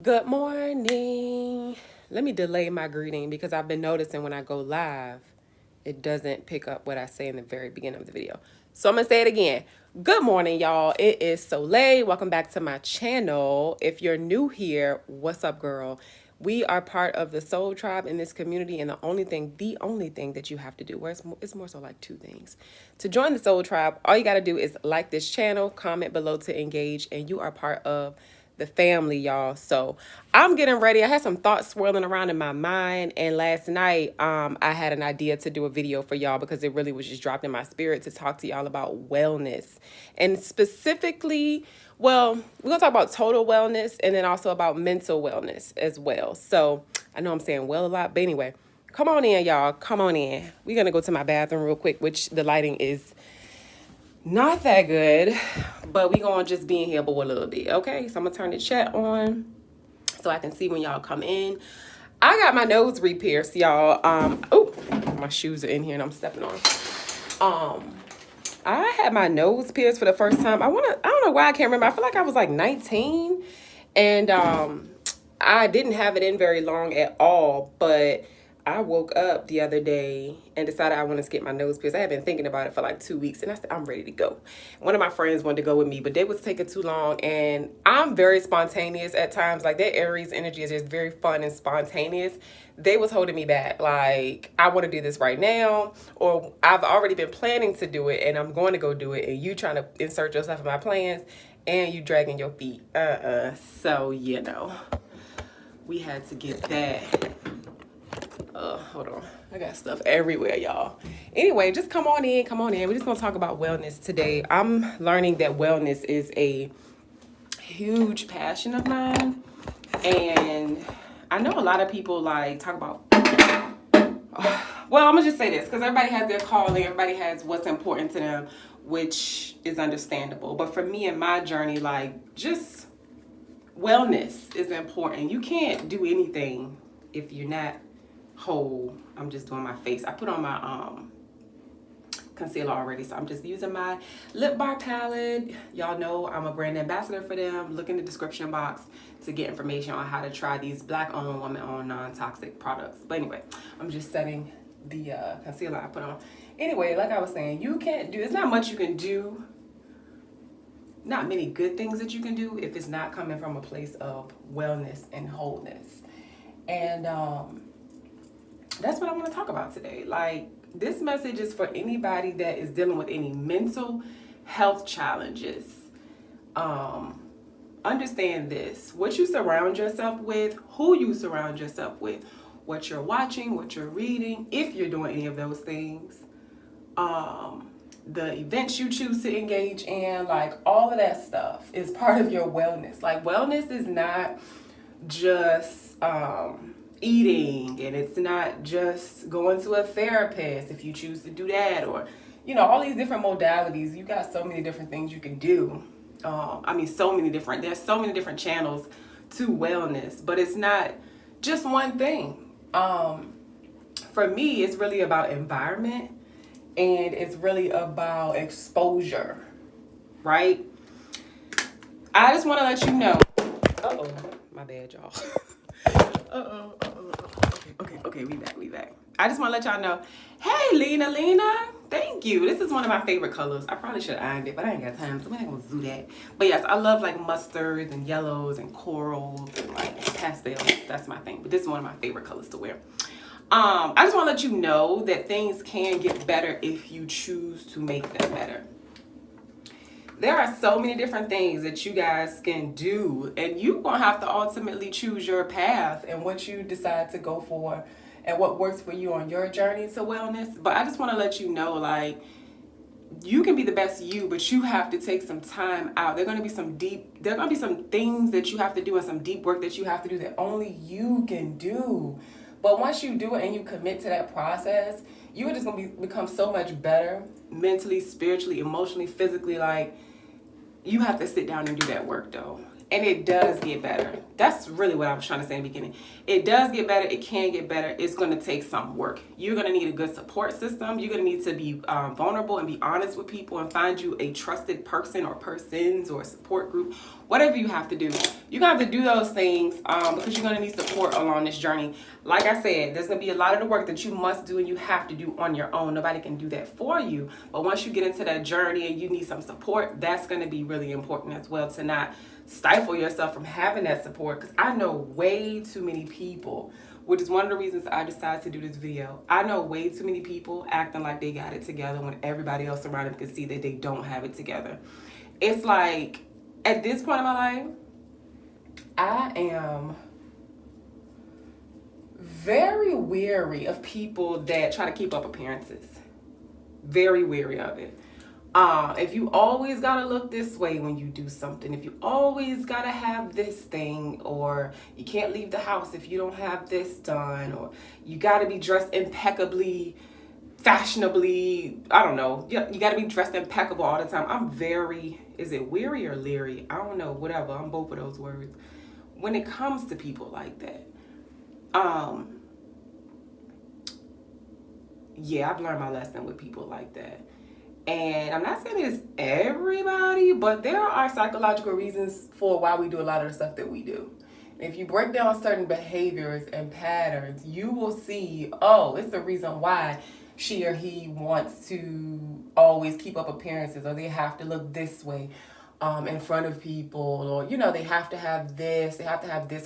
Good morning. Let me delay my greeting because I've been noticing when I go live, it doesn't pick up what I say in the very beginning of the video. So I'm going to say it again. Good morning, y'all. It is Soleil. Welcome back to my channel. If you're new here, what's up, girl? We are part of the Soul Tribe in this community, and the only thing that you have to do, it's more so like two things. To join the Soul Tribe, all you got to do is like this channel, comment below to engage, and you are part of the family, y'all. So I'm getting ready. I had some thoughts swirling around in my mind, and last night I had an idea to do a video for y'all because it really was just dropped in my spirit to talk to y'all about wellness, and specifically, well, we're gonna talk about total wellness and then also about mental wellness as well. So I know I'm saying well a lot, but anyway, come on in, y'all. Come on in. We're gonna go to my bathroom real quick, which the lighting is not that good, but we gonna just be in here for a little bit, okay? So I'm gonna turn the chat on so I can see when y'all come in. I got my nose re-pierced, y'all. Oh, my shoes are in here and I'm stepping on. I had my nose pierced for the first time. I don't know why I can't remember. I feel like I was like 19, and I didn't have it in very long at all, but I woke up the other day and decided I wanted to get my nose pierced. I had been thinking about it for like 2 weeks, and I said, I'm ready to go. One of my friends wanted to go with me, but they was taking too long, and I'm very spontaneous at times. Like, that Aries energy is just very fun and spontaneous. They was holding me back. Like, I want to do this right now, or I've already been planning to do it, and I'm going to go do it, and you trying to insert yourself in my plans, and you dragging your feet. So, you know, we had to get that. Hold on. I got stuff everywhere, y'all. Anyway, just come on in. We're just going to talk about wellness today. I'm learning that wellness is a huge passion of mine. And I know a lot of people like talk about, well, I'm going to just say this because everybody has their calling. Everybody has what's important to them, which is understandable. But for me and my journey, like, just wellness is important. You can't do anything if you're not whole. I'm just doing my face. I put on my concealer already, so I'm just using my lip bar palette. Y'all know I'm a brand ambassador for them. Look in the description box to get information on how to try these Black-owned, woman-owned, non-toxic products. But anyway, I'm just setting the concealer I put on. Anyway, like I was saying, there's not much you can do, not many good things that you can do if it's not coming from a place of wellness and wholeness. And that's what I want to talk about today. Like, this message is for anybody that is dealing with any mental health challenges. Understand this: what you surround yourself with, who you surround yourself with, what you're watching, what you're reading, if you're doing any of those things, the events you choose to engage in, like, all of that stuff is part of your wellness. Like, wellness is not just eating, and it's not just going to a therapist if you choose to do that, or, you know, all these different modalities. You got so many different things you can do. There's so many different channels to wellness, but it's not just one thing. For me, it's really about environment, and it's really about exposure, right? I just want to let you know, my bad, y'all. Okay, we back. I just want to let y'all know, hey, Lena, thank you. This is one of my favorite colors. I probably should have ironed it, but I ain't got time, so we ain't gonna do that. But yes, I love like mustards and yellows and corals and like pastels. That's my thing. But this is one of my favorite colors to wear. I just want to let you know that things can get better if you choose to make them better. There are so many different things that you guys can do, and you're going to have to ultimately choose your path and what you decide to go for and what works for you on your journey to wellness. But I just want to let you know, like, you can be the best you, but you have to take some time out. There are going to be some things that you have to do and some deep work that you have to do that only you can do. But once you do it and you commit to that process, you are just going to become so much better mentally, spiritually, emotionally, physically. Like, you have to sit down and do that work, though. And it does get better. That's really what I was trying to say in the beginning. It does get better. It can get better. It's going to take some work. You're going to need a good support system. You're going to need to be vulnerable and be honest with people and find you a trusted person or persons or a support group, whatever you have to do. You're going to have to do those things because you're going to need support along this journey. Like I said, there's going to be a lot of the work that you must do and you have to do on your own. Nobody can do that for you. But once you get into that journey and you need some support, that's going to be really important as well, to not stifle yourself from having that support. Because I know way too many people, which is one of the reasons I decided to do this video. I know way too many people acting like they got it together when everybody else around them can see that they don't have it together. It's like, at this point in my life, I am very weary of people that try to keep up appearances. Very weary of it. If you always gotta look this way when you do something, if you always gotta have this thing, or you can't leave the house if you don't have this done, or you gotta be dressed impeccably, fashionably, I don't know, you gotta be dressed impeccable all the time. I'm very, is it weary or leery? I don't know, whatever, I'm both of those words. When it comes to people like that, yeah, I've learned my lesson with people like that. And I'm not saying it's everybody, but there are psychological reasons for why we do a lot of the stuff that we do. If you break down certain behaviors and patterns, you will see, oh, it's the reason why she or he wants to always keep up appearances, or they have to look this way in front of people, or, you know, they have to have this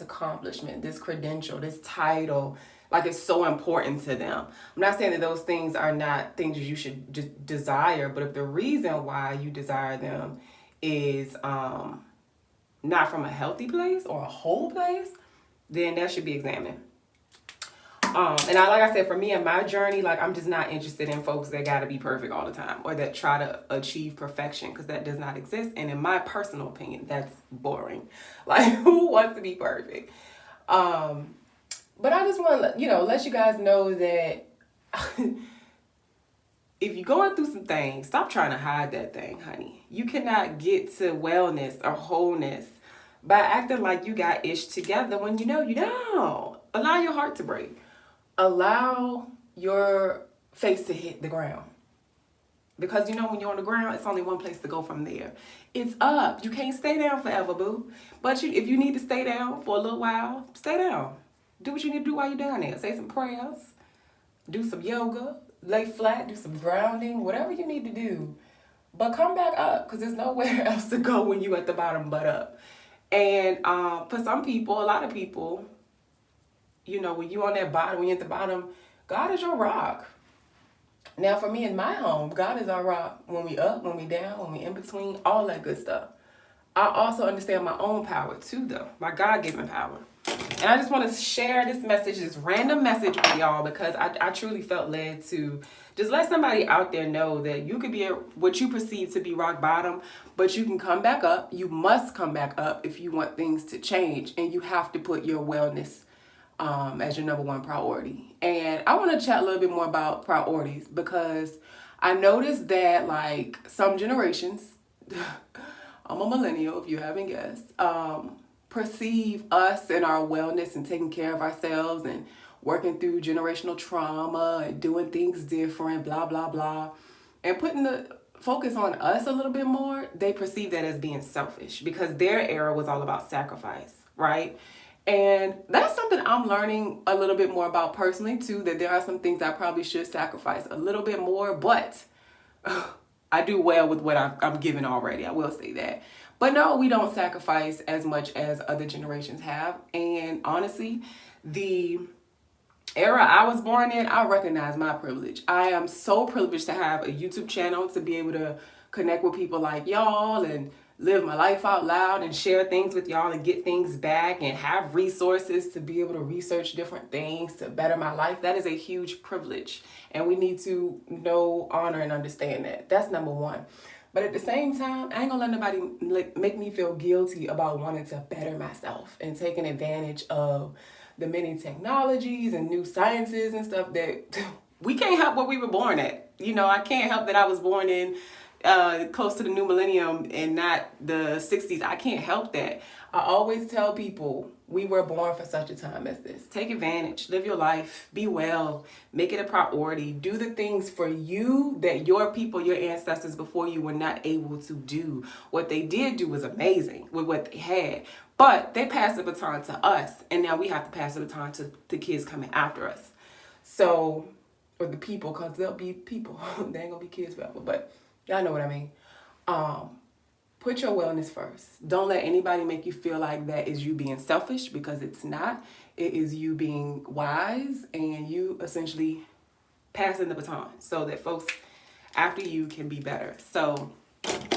accomplishment, this credential, this title. Like, it's so important to them. I'm not saying that those things are not things you should just desire, but if the reason why you desire them is not from a healthy place or a whole place, then that should be examined. And like I said, for me and my journey, like, I'm just not interested in folks that gotta be perfect all the time, or that try to achieve perfection, because that does not exist. And in my personal opinion, that's boring. Like, who wants to be perfect? But I just want to, let you guys know that if you're going through some things, stop trying to hide that thing, honey. You cannot get to wellness or wholeness by acting like you got ish together when you know you don't. Allow your heart to break. Allow your face to hit the ground. Because when you're on the ground, it's only one place to go from there. It's up. You can't stay down forever, boo. But if you need to stay down for a little while, stay down. Do what you need to do while you're down there. Say some prayers, do some yoga, lay flat, do some grounding, whatever you need to do. But come back up, because there's nowhere else to go when you at the bottom but up. And for some people, a lot of people, when you on that bottom, when you're at the bottom, God is your rock. Now, for me in my home, God is our rock when we up, when we down, when we in between, all that good stuff. I also understand my own power too, though, my God-given power. And I just want to share this message, this random message with y'all, because I truly felt led to just let somebody out there know that you could be at what you perceive to be rock bottom, but you can come back up. You must come back up if you want things to change, and you have to put your wellness as your number one priority. And I want to chat a little bit more about priorities, because I noticed that, like, some generations, I'm a millennial if you haven't guessed, perceive us and our wellness and taking care of ourselves and working through generational trauma and doing things different, blah, blah, blah, and putting the focus on us a little bit more. They perceive that as being selfish, because their era was all about sacrifice, right? And that's something I'm learning a little bit more about personally too, that there are some things I probably should sacrifice a little bit more, but I do well with what I'm given already. I will say that. But no, we don't sacrifice as much as other generations have. And honestly, the era I was born in, I recognize my privilege. I am so privileged to have a YouTube channel, to be able to connect with people like y'all and live my life out loud and share things with y'all and get things back and have resources to be able to research different things to better my life. That is a huge privilege. And we need to know, honor, and understand that. That's number one. But at the same time, I ain't gonna let nobody make me feel guilty about wanting to better myself and taking advantage of the many technologies and new sciences and stuff that we can't help what we were born at. I can't help that I was born in close to the new millennium and not the 60s. I can't help that. I always tell people we were born for such a time as this. Take advantage, live your life, be well, make it a priority, do the things for you that your people, your ancestors before you were not able to do. What they did do was amazing with what they had, but they passed the baton to us, and now we have to pass the baton to the kids coming after us. So, or the people, because they'll be people. They ain't gonna be kids forever, but y'all know what I mean. Put your wellness first. Don't let anybody make you feel like that is you being selfish, because it's not. It is you being wise and you essentially passing the baton so that folks after you can be better. So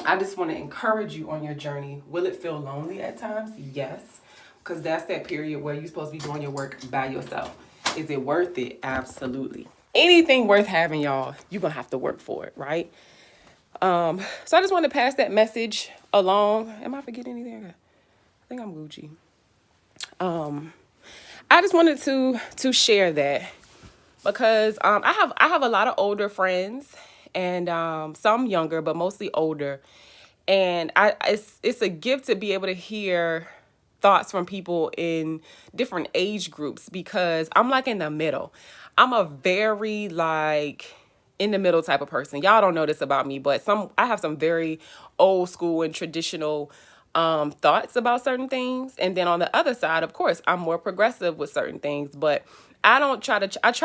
I just want to encourage you on your journey. Will it feel lonely at times? Yes, because that's that period where you're supposed to be doing your work by yourself. Is it worth it? Absolutely. Anything worth having, y'all, you're going to have to work for it, right? So I just want to pass that message along. Am I forgetting anything? I think I'm Gucci. I just wanted to share that because I have a lot of older friends and some younger, but mostly older. And it's a gift to be able to hear thoughts from people in different age groups, because I'm like in the middle. I'm a very like in the middle type of person. Y'all don't know this about me, but I have some very old school and traditional thoughts about certain things. And then on the other side, of course, I'm more progressive with certain things, but I try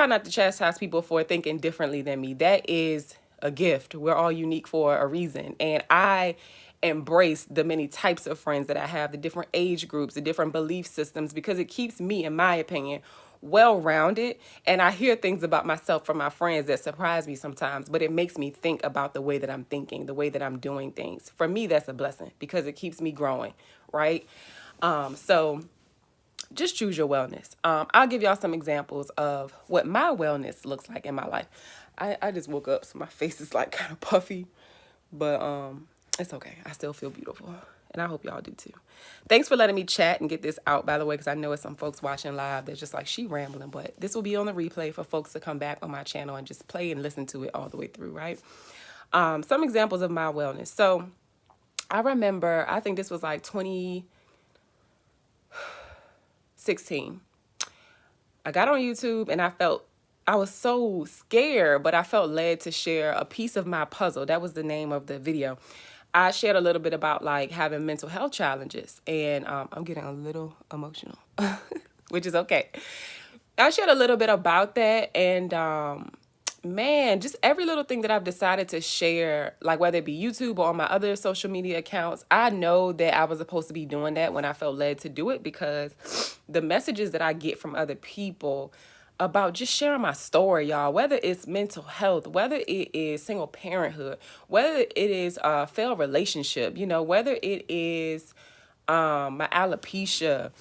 not to chastise people for thinking differently than me. That is a gift. We're all unique for a reason. And I embrace the many types of friends that I have, the different age groups, the different belief systems, because it keeps me, in my opinion, well-rounded. And I hear things about myself from my friends that surprise me sometimes, but it makes me think about the way that I'm thinking, the way that I'm doing things. For me, that's a blessing because it keeps me growing, right? So just choose your wellness. I'll give y'all some examples of what my wellness looks like in my life. I just woke up, so my face is like kind of puffy, but it's okay. I still feel beautiful, and I hope y'all do too. Thanks for letting me chat and get this out, by the way, because I know it's some folks watching live that's just like, she rambling, but this will be on the replay for folks to come back on my channel and just play and listen to it all the way through, right? Some examples of my wellness. So I remember, I think this was like 2016. I got on YouTube and I was so scared, but I felt led to share a piece of my puzzle. That was the name of the video. I shared a little bit about like having mental health challenges, and I'm getting a little emotional, which is okay. I shared a little bit about that, and man, just every little thing that I've decided to share, like whether it be YouTube or on my other social media accounts, I know that I was supposed to be doing that when I felt led to do it, because the messages that I get from other people about just sharing my story, y'all, whether it's mental health, whether it is single parenthood, whether it is a failed relationship, whether it is my alopecia,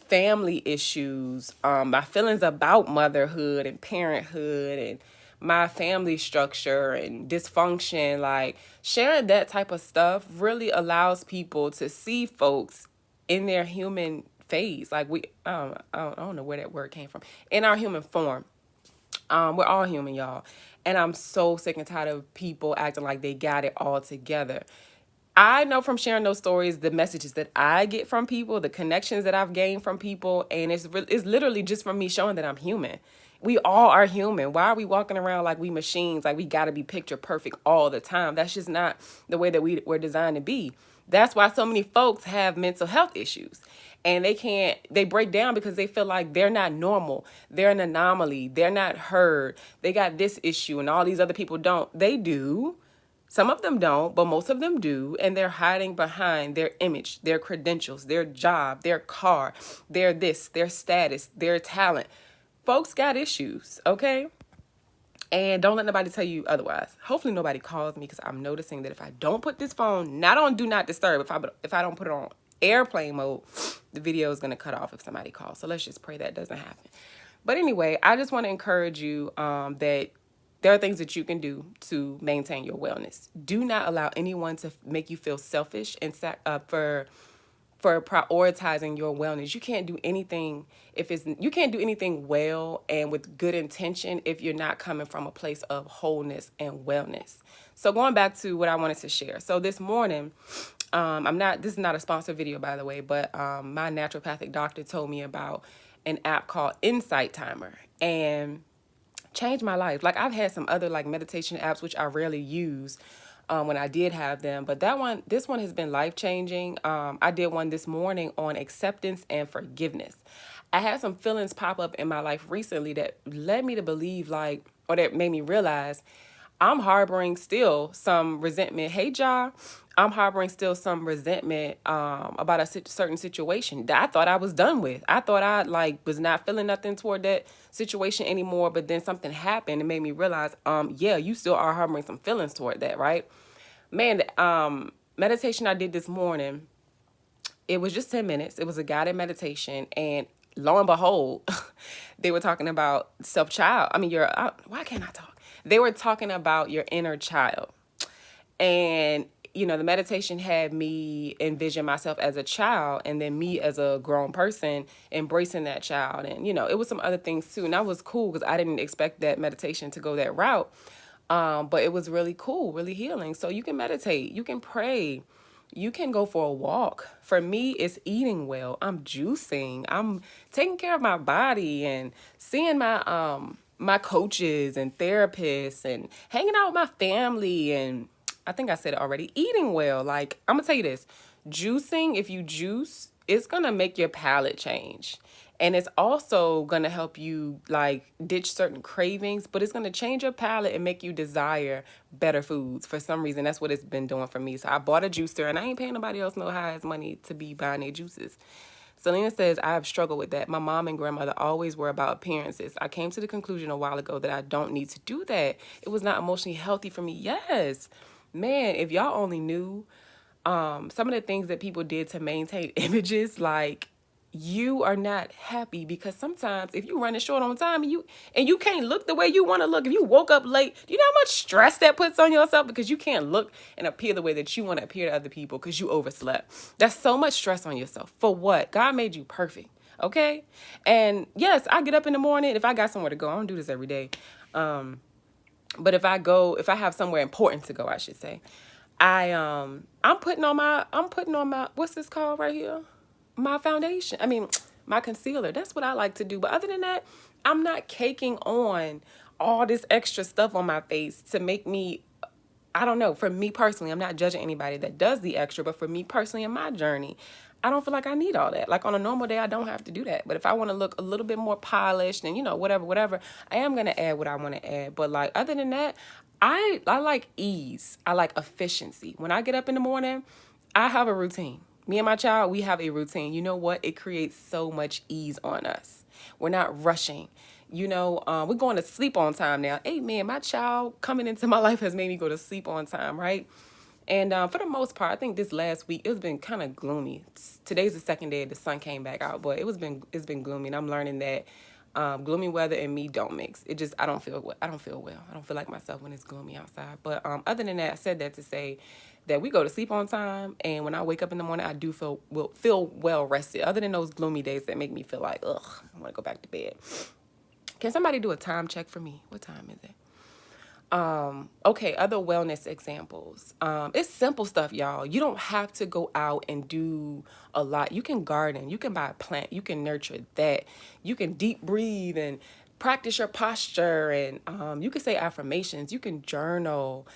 family issues, my feelings about motherhood and parenthood, and my family structure and dysfunction, like sharing that type of stuff really allows people to see folks in their human phase. Like I don't know where that word came from. In our human form. We're all human, y'all. And I'm so sick and tired of people acting like they got it all together. I know from sharing those stories, the messages that I get from people, the connections that I've gained from people, and it's literally just from me showing that I'm human. We all are human. Why are we walking around like we machines, like we got to be picture perfect all the time? That's just not the way that we're designed to be. That's why so many folks have mental health issues, and they break down because they feel like they're not normal. They're an anomaly. They're not heard. They got this issue and all these other people don't. They do. Some of them don't, but most of them do. And they're hiding behind their image, their credentials, their job, their car, their this, their status, their talent. Folks got issues, okay? And don't let nobody tell you otherwise. Hopefully nobody calls me, because I'm noticing that if I don't put this phone not on do not disturb, if I don't put it on airplane mode, the video is going to cut off if somebody calls. So let's just pray that doesn't happen. But anyway, I just want to encourage you that there are things that you can do to maintain your wellness. Do not allow anyone to make you feel selfish and for for prioritizing your wellness. You can't do anything you can't do anything well and with good intention if you're not coming from a place of wholeness and wellness. So going back to what I wanted to share. So this morning, this is not a sponsored video, by the way, but my naturopathic doctor told me about an app called Insight Timer, and changed my life. Like, I've had some other like meditation apps which I rarely use when I did have them, but this one has been life changing. I did one this morning on acceptance and forgiveness. I had some feelings pop up in my life recently that led me to believe or that made me realize I'm harboring still some resentment. Hey, Ja, I'm harboring still some resentment about a certain situation that I thought I was done with. I thought I was not feeling nothing toward that situation anymore. But then something happened and made me realize, yeah, you still are harboring some feelings toward that, right? Man, the meditation I did this morning, it was just 10 minutes. It was a guided meditation, and lo and behold, they were talking about why can't I talk? They were talking about your inner child. And, the meditation had me envision myself as a child and then me as a grown person embracing that child. And, it was some other things too. And that was cool because I didn't expect that meditation to go that route. But it was really cool, really healing. So you can meditate, you can pray, you can go for a walk. For me, it's eating well. I'm juicing. I'm taking care of my body and seeing my coaches and therapists and hanging out with my family. And I think I said it already, eating well. Like, I'm gonna tell you this, juicing, if you juice, it's gonna make your palate change. And it's also going to help you ditch certain cravings, but it's going to change your palate and make you desire better foods. For some reason, that's what it's been doing for me. So I bought a juicer, and I ain't paying nobody else no high money to be buying their juices. Selena says, I have struggled with that. My mom and grandmother always were about appearances. I came to the conclusion a while ago that I don't need to do that. It was not emotionally healthy for me. Yes. Man, if y'all only knew some of the things that people did to maintain images, you are not happy because sometimes if you running short on time and you can't look the way you want to look, if you woke up late, do you know how much stress that puts on yourself because you can't look and appear the way that you want to appear to other people because you overslept? That's so much stress on yourself. For what? God made you perfect. Okay? And yes, I get up in the morning. If I got somewhere to go, I don't do this every day. But if I have somewhere important to go, I should say, I'm putting on my, what's this called right here? My foundation. My concealer. That's what I like to do. But other than that, I'm not caking on all this extra stuff on my face to make me, I don't know, for me personally, I'm not judging anybody that does the extra, but for me personally in my journey, I don't feel like I need all that. Like on a normal day, I don't have to do that. But if I want to look a little bit more polished and, whatever, I am going to add what I want to add. But other than that, I like ease. I like efficiency. When I get up in the morning, I have a routine. Me and my child, we have a routine. You know what? It creates so much ease on us. We're not rushing. We're going to sleep on time now. Hey, man, my child coming into my life has made me go to sleep on time, right? And for the most part, I think this last week, it's been kind of gloomy. Today's the second day the sun came back out, but it's been gloomy. And I'm learning that gloomy weather and me don't mix. I don't feel well. I don't feel like myself when it's gloomy outside. But other than that, I said that to say that we go to sleep on time, and when I wake up in the morning, I do feel well rested. Other than those gloomy days that make me feel like, ugh, I want to go back to bed. Can somebody do a time check for me? What time is it? Okay, other wellness examples. It's simple stuff, y'all. You don't have to go out and do a lot. You can garden, you can buy a plant, you can nurture that. You can deep breathe and practice your posture, and you can say affirmations, you can journal.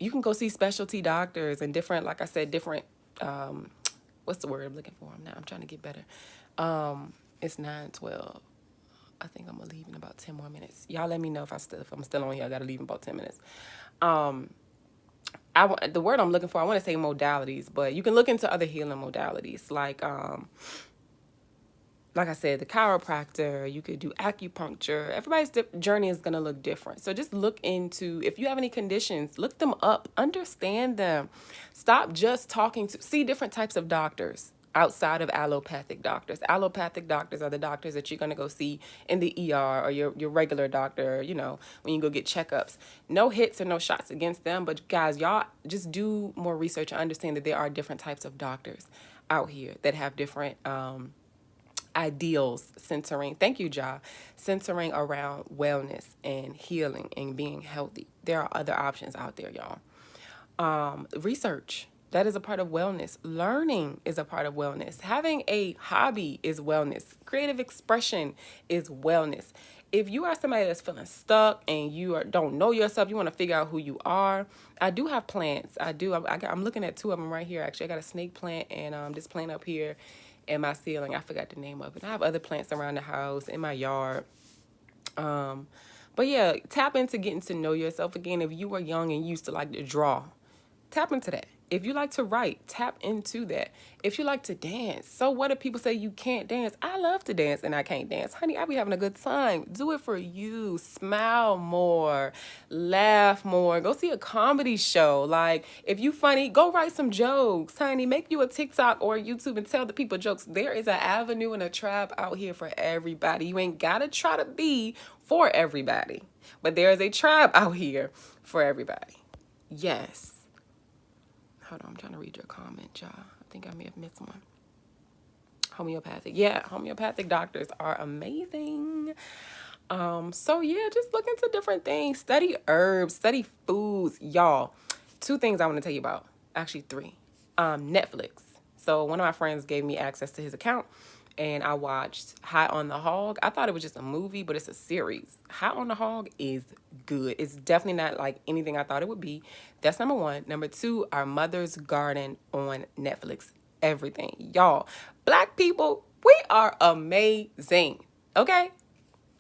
You can go see specialty doctors and different, like I said, what's the word I'm looking for? I'm trying to get better. It's 9:12. I think I'm going to leave in about 10 more minutes. Y'all let me know if I'm still on here. I got to leave in about 10 minutes. The word I'm looking for, I want to say modalities, but you can look into other healing modalities. Like I said, the chiropractor, you could do acupuncture. Everybody's journey is going to look different. So just look into, if you have any conditions, look them up, understand them. Stop just see different types of doctors. outside of allopathic doctors. Allopathic doctors are the doctors that you're going to go see in the ER, or your regular doctor, you know, when you go get checkups. No hits or no shots against them, but guys, y'all just do more research and understand that there are different types of doctors out here that have different ideals centering, thank you, Ja, centering around wellness and healing and being healthy. There are other options out there, y'all. Research, that is a part of wellness. Learning is a part of wellness. Having a hobby is wellness. Creative expression is wellness. If you are somebody that's feeling stuck and don't know yourself, you want to figure out who you are, I do have plants. I'm looking at two of them right here, actually. I got a snake plant and this plant up here in my ceiling. I forgot the name of it. I have other plants around the house, in my yard. But yeah, tap into getting to know yourself again. If you were young and used to like to draw, tap into that. If you like to write, tap into that. If you like to dance, so what if people say you can't dance? I love to dance and I can't dance. Honey, I be having a good time. Do it for you. Smile more. Laugh more. Go see a comedy show. Like, if you funny, go write some jokes. Honey, make you a TikTok or a YouTube and tell the people jokes. There is an avenue and a tribe out here for everybody. You ain't got to try to be for everybody. But there is a tribe out here for everybody. Yes. Hold on, I'm trying to read your comment, y'all. I think I may have missed one. Homeopathic. Yeah, homeopathic doctors are amazing. So yeah, just look into different things. Study herbs, study foods. Y'all, two things I want to tell you about. Actually, three. Netflix. So one of my friends gave me access to his account, and I watched High on the Hog. I thought it was just a movie, but it's a series. High on the Hog is good. It's definitely not like anything I thought it would be. That's number one. Number two, Our Mother's Garden on Netflix. Everything. Y'all, Black people, we are amazing. Okay?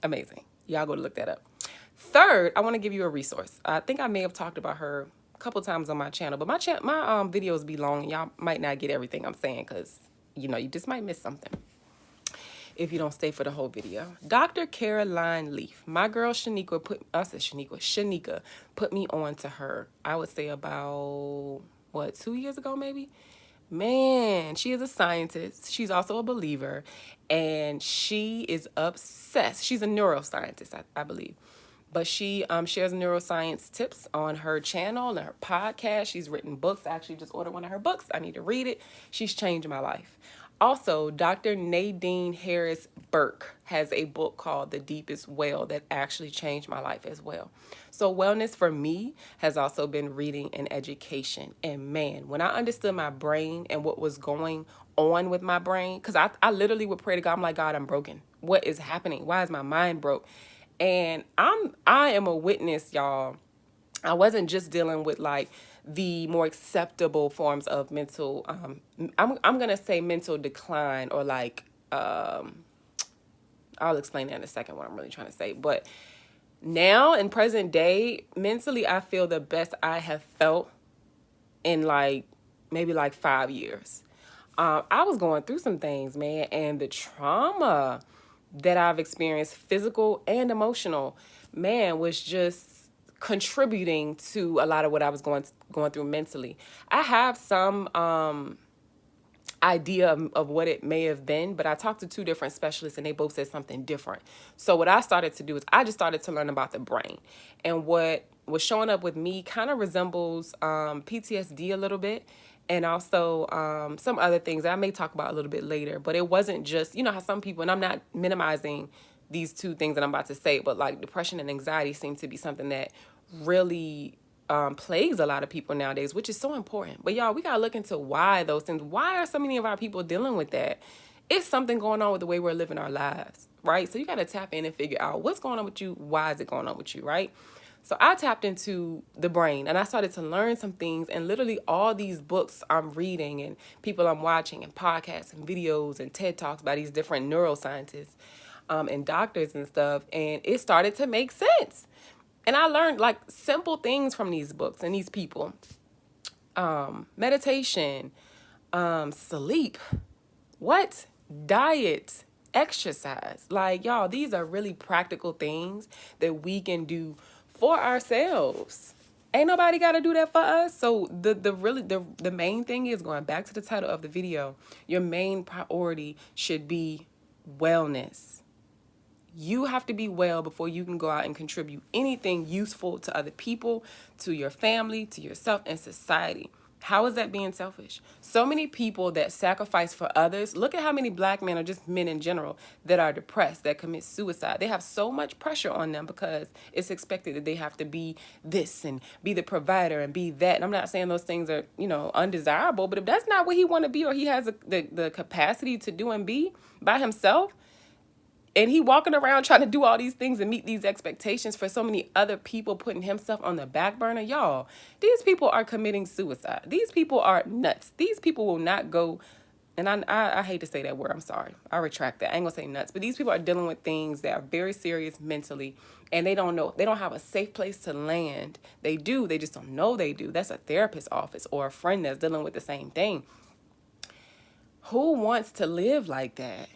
Amazing. Y'all go to look that up. Third, I want to give you a resource. I think I may have talked about her a couple times on my channel, but my videos be long, and y'all might not get everything I'm saying because, you know, you just might miss something if you don't stay for the whole video. Dr. Caroline Leaf. My girl Shanika put me on to her. I would say about, 2 years ago maybe? Man, she is a scientist. She's also a believer. And she is obsessed. She's a neuroscientist, I believe. But she shares neuroscience tips on her channel and her podcast. She's written books. I actually just ordered one of her books. I need to read it. She's changed my life. Also, Dr. Nadine Harris Burke has a book called The Deepest Well that actually changed my life as well. So wellness for me has also been reading and education. And man, when I understood my brain and what was going on with my brain, because I literally would pray to God, I'm like, God, I'm broken. What is happening? Why is my mind broke? And I am a witness, y'all. I wasn't just dealing with like the more acceptable forms of mental, I'm going to say mental decline, or like, I'll explain that in a second what I'm really trying to say. But now in present day, mentally, I feel the best I have felt in like maybe like 5 years. I was going through some things, man, and the trauma that I've experienced, physical and emotional, man, was just contributing to a lot of what I was going through mentally. I have some idea of what it may have been, but I talked to two different specialists and they both said something different. So what I started to do is I just started to learn about the brain, and what was showing up with me kind of resembles PTSD a little bit, and also some other things that I may talk about a little bit later. But it wasn't just, you know how some people, and I'm not minimizing these two things that I'm about to say, but like depression and anxiety seem to be something that really plagues a lot of people nowadays, which is so important. But y'all, we gotta look into why those things, why are so many of our people dealing with that? It's something going on with the way we're living our lives, right? So you gotta tap in and figure out what's going on with you, why is it going on with you, right? So I tapped into the brain and I started to learn some things, and literally all these books I'm reading and people I'm watching and podcasts and videos and TED Talks by these different neuroscientists and doctors and stuff, and it started to make sense. And I learned like simple things from these books and these people. Meditation, sleep, diet, exercise. Like, y'all, these are really practical things that we can do for ourselves. Ain't nobody got to do that for us. So the main thing is, going back to the title of the video, your main priority should be wellness. You have to be well before you can go out and contribute anything useful to other people, to your family, to yourself, and society. How is that being selfish? So many people that sacrifice for others. Look at how many black men, or just men in general, that are depressed, that commit suicide. They have so much pressure on them because it's expected that they have to be this and be the provider and be that. And I'm not saying those things are, undesirable, but if that's not what he want to be, or he has the capacity to do and be by himself, and he walking around trying to do all these things and meet these expectations for so many other people, putting himself on the back burner. Y'all, these people are committing suicide. These people are nuts. These people will not go, and I hate to say that word. I'm sorry. I retract that. I ain't gonna say nuts. But these people are dealing with things that are very serious mentally, and they don't know. They don't have a safe place to land. They do. They just don't know they do. That's a therapist's office or a friend that's dealing with the same thing. Who wants to live like that?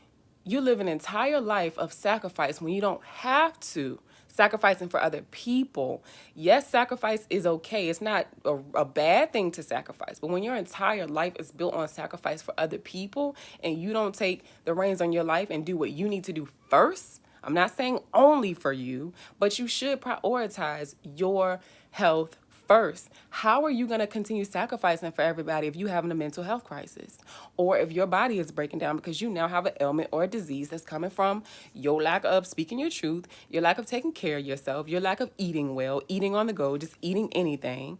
You live an entire life of sacrifice when you don't have to. Sacrificing for other people. Yes, sacrifice is okay. It's not a bad thing to sacrifice. But when your entire life is built on sacrifice for other people, and you don't take the reins on your life and do what you need to do first, I'm not saying only for you, but you should prioritize your health first. How are you going to continue sacrificing for everybody if you're having a mental health crisis, or if your body is breaking down because you now have an ailment or a disease that's coming from your lack of speaking your truth, your lack of taking care of yourself, your lack of eating well, eating on the go, just eating anything?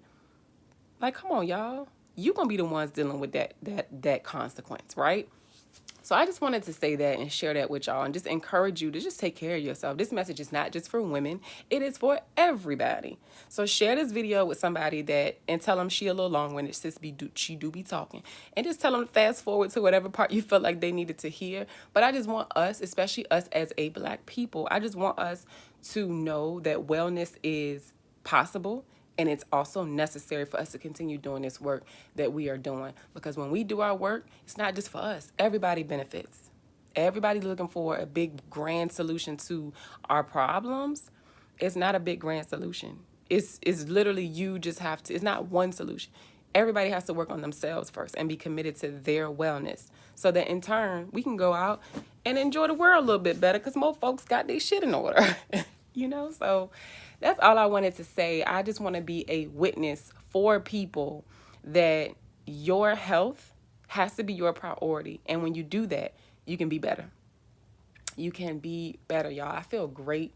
Like, come on, y'all. You're going to be the ones dealing with that consequence, right? So I just wanted to say that and share that with y'all, and just encourage you to just take care of yourself. This message is not just for women. It is for everybody. So share this video with somebody and tell them she a little long-winded, she do be talking. And just tell them to fast forward to whatever part you feel like they needed to hear. But I just want us, especially us as a black people, I just want us to know that wellness is possible. And it's also necessary for us to continue doing this work that we are doing. Because when we do our work, it's not just for us. Everybody benefits. Everybody looking for a big, grand solution to our problems. It's not a big, grand solution. It's literally you just have to. It's not one solution. Everybody has to work on themselves first and be committed to their wellness, so that in turn, we can go out and enjoy the world a little bit better, because most folks got their shit in order. So that's all I wanted to say. I just want to be a witness for people that your health has to be your priority. And when you do that, you can be better. You can be better, y'all. I feel great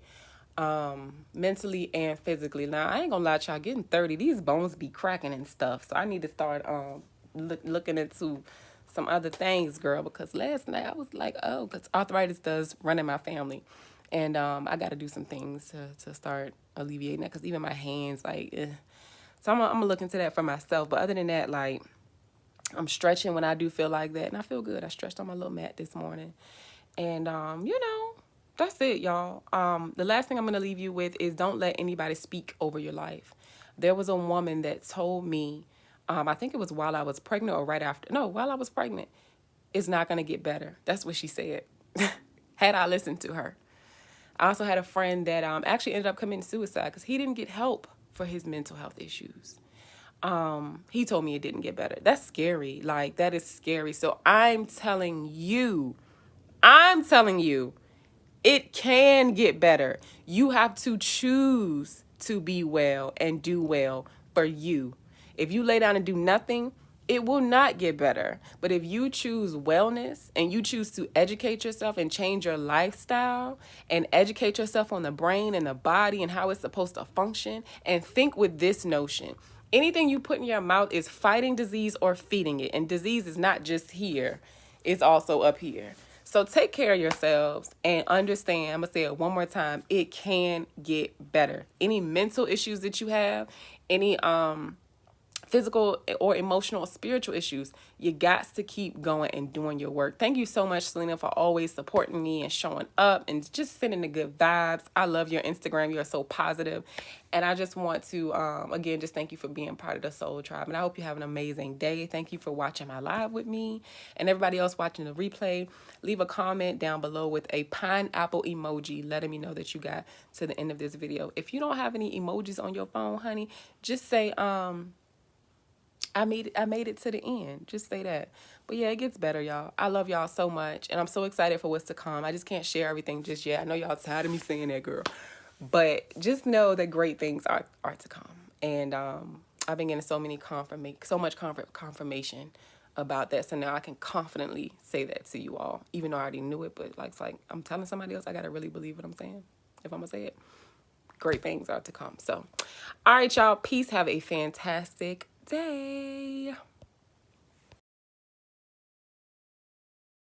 mentally and physically. Now, I ain't gonna lie to y'all, getting 30, these bones be cracking and stuff. So I need to start looking into some other things, girl, because last night I was like, oh, because arthritis does run in my family. And I got to do some things to start alleviating that, because even my hands, like, So I'm going to look into that for myself. But other than that, like, I'm stretching when I do feel like that, and I feel good. I stretched on my little mat this morning. And, that's it, y'all. The last thing I'm going to leave you with is, don't let anybody speak over your life. There was a woman that told me, I think it was while I was pregnant or right after. No, while I was pregnant. It's not going to get better. That's what she said. Had I listened to her. I also had a friend that actually ended up committing suicide because he didn't get help for his mental health issues. He told me it didn't get better. That's scary. Like, that is scary. So I'm telling you, it can get better. You have to choose to be well and do well for you. If you lay down and do nothing, it will not get better. But if you choose wellness and you choose to educate yourself and change your lifestyle and educate yourself on the brain and the body and how it's supposed to function, and think with this notion: anything you put in your mouth is fighting disease or feeding it. And disease is not just here, it's also up here. So take care of yourselves and understand, I'm going to say it one more time, it can get better. Any mental issues that you have, any physical or emotional or spiritual issues, you got to keep going and doing your work. Thank you so much, Selena, for always supporting me and showing up and just sending the good vibes. I love your Instagram. You're so positive. And I just want to, again, just thank you for being part of the Soul Tribe. And I hope you have an amazing day. Thank you for watching my live with me. And everybody else watching the replay, leave a comment down below with a pineapple emoji letting me know that you got to the end of this video. If you don't have any emojis on your phone, honey, just say, I made it to the end. Just say that. But yeah, it gets better, y'all. I love y'all so much. And I'm so excited for what's to come. I just can't share everything just yet. I know y'all tired of me saying that, girl. But just know that great things are to come. And I've been getting so much confirmation about that. So now I can confidently say that to you all. Even though I already knew it. But like, it's like I'm telling somebody else, I got to really believe what I'm saying. If I'm going to say it. Great things are to come. So, all right, y'all. Peace. Have a fantastic day.